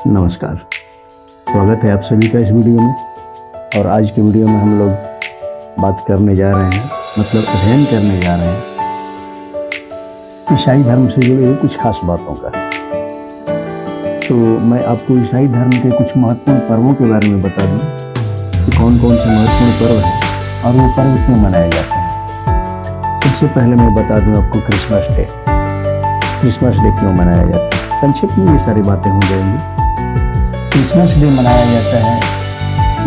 नमस्कार, स्वागत है आप सभी का इस वीडियो में। और आज के वीडियो में हम लोग बात करने जा रहे हैं, मतलब अध्ययन करने जा रहे हैं ईसाई धर्म से जुड़े हुए कुछ खास बातों का। तो मैं आपको ईसाई धर्म के कुछ महत्वपूर्ण पर्वों के बारे में बता दूं कि कौन कौन से महत्वपूर्ण पर्व हैं और वो पर्व क्यों मनाए जाते हैं। सबसे पहले मैं बता दूं आपको क्रिसमस डे क्यों मनाया जाता है। संक्षिप्त में ये सारी बातें हो जाएंगी। क्रिसमस डे मनाया जाता है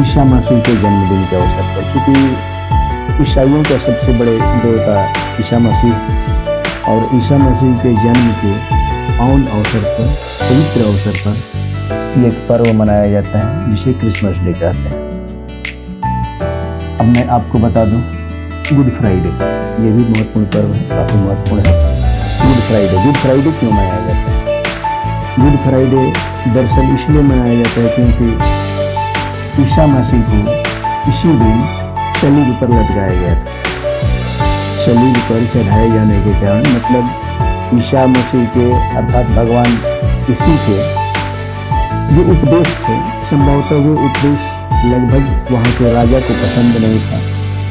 ईसा मसीह के जन्मदिन के अवसर पर, क्योंकि ईसाइयों का सबसे बड़े देवता ईसा मसीह, और ईसा मसीह के जन्म के पावन अवसर पर, पवित्र अवसर पर ये एक पर्व मनाया जाता है जिसे क्रिसमस डे कहते हैं। अब मैं आपको बता दूं गुड फ्राइडे, ये भी महत्वपूर्ण पर्व है, काफी महत्वपूर्ण है। गुड फ्राइडे क्यों मनाया जाता है? गुड फ्राइडे दरअसल इसलिए मनाया जाता है क्योंकि ईसा मसीह को इसी दिन सलीब पर लटकाया गया था। सलीब पर चढ़ाए जाने के कारण, मतलब ईसा मसीह के अर्थात भगवान यीशु के जो उपदेश थे, संभवतः वो उपदेश लगभग वहाँ के राजा को पसंद नहीं था।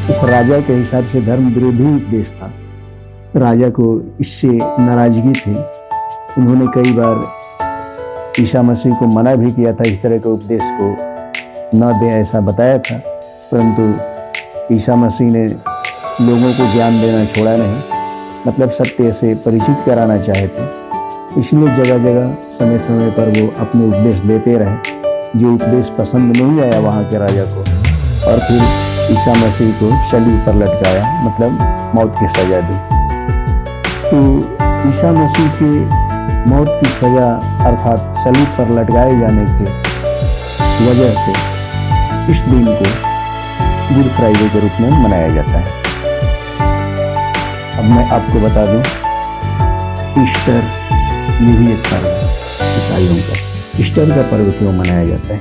उस राजा के हिसाब से धर्म विरोधी उपदेश था। राजा को इससे नाराजगी थी। उन्होंने कई बार ईसा मसीह को मना भी किया था, इस तरह के उपदेश को न दें, ऐसा बताया था। परंतु ईसा मसीह ने लोगों को ज्ञान देना छोड़ा नहीं, मतलब सत्य से परिचित कराना चाहे थे। इसलिए जगह जगह समय समय पर वो अपने उपदेश देते रहे। जो उपदेश पसंद नहीं आया वहाँ के राजा को, और फिर ईसा मसीह को सलीब पर लटकाया, मतलब मौत की सजा दी। तो ईसा मसीह के मौत की सजा अर्थात सलीब पर लटकाए जाने की वजह से इस दिन को गुड फ्राइडे के रूप में मनाया जाता है। अब मैं आपको बता दूं ईस्टर, ये भी एक पर्व है ईसाइयों का। ईस्टर का पर्व क्यों मनाया जाता है?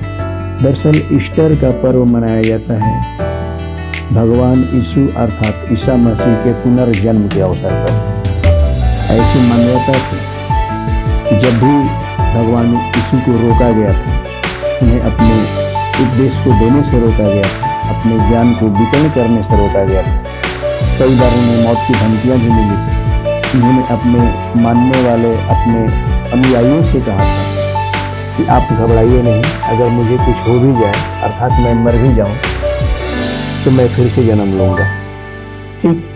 दरअसल ईस्टर का पर्व मनाया जाता है भगवान यीशु अर्थात ईसा मसीह के पुनर्जन्म के अवसर पर। ऐसी मान्यता थी कि जब भी भगवान यीशु को रोका गया था, उन्हें अपने उपदेश को देने से रोका गया था, अपने ज्ञान को वितरण करने से रोका गया था। कई बार उन्हें मौत की धमकियां भी मिली थी। उन्होंने अपने मानने वाले अपने अनुयायियों से कहा था कि आप घबराइए नहीं, अगर मुझे कुछ हो भी जाए, अर्थात मैं मर भी जाऊं, तो मैं फिर से जन्म लूंगा। ठीक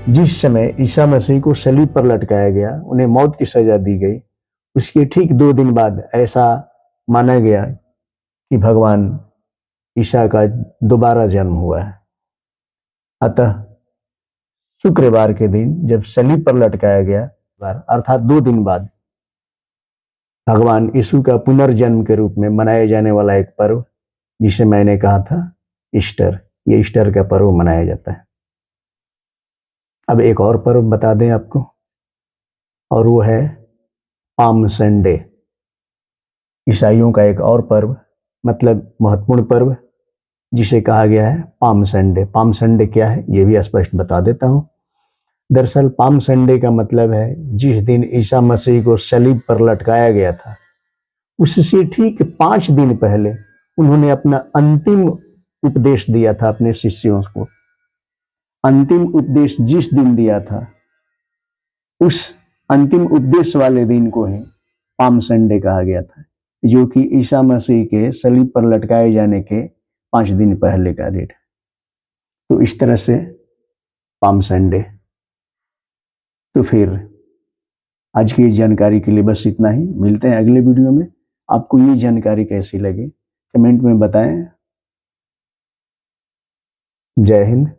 जिस समय ईसा मसीह को सलीब पर लटकाया गया, उन्हें मौत की सजा दी गई, उसके ठीक 2 दिन बाद ऐसा माना गया कि भगवान ईसा का दोबारा जन्म हुआ है। अतः शुक्रवार के दिन जब सलीब पर लटकाया गया, अर्थात 2 दिन बाद भगवान यीशु का पुनर्जन्म के रूप में मनाए जाने वाला एक पर्व, जिसे मैंने कहा था ईस्टर, ये ईस्टर का पर्व मनाया जाता है। अब एक और पर्व बता दें आपको, और वो है पाम संडे, ईसाइयों का एक और पर्व, मतलब महत्वपूर्ण पर्व, जिसे कहा गया है पाम संडे। पाम संडे क्या है ये भी स्पष्ट बता देता हूं। दरअसल पाम संडे का मतलब है जिस दिन ईसा मसीह को सलीब पर लटकाया गया था, उससे ठीक 5 दिन पहले उन्होंने अपना अंतिम उपदेश दिया था अपने शिष्यों को। अंतिम उपदेश जिस दिन दिया था, उस अंतिम उपदेश वाले दिन को ही पाम संडे कहा गया था, जो कि ईसा मसीह के सलीब पर लटकाए जाने के 5 दिन पहले का डेट है। तो इस तरह से पाम संडे। तो फिर आज की जानकारी के लिए बस इतना ही। मिलते हैं अगले वीडियो में। आपको ये जानकारी कैसी लगी कमेंट में बताएं। जय हिंद।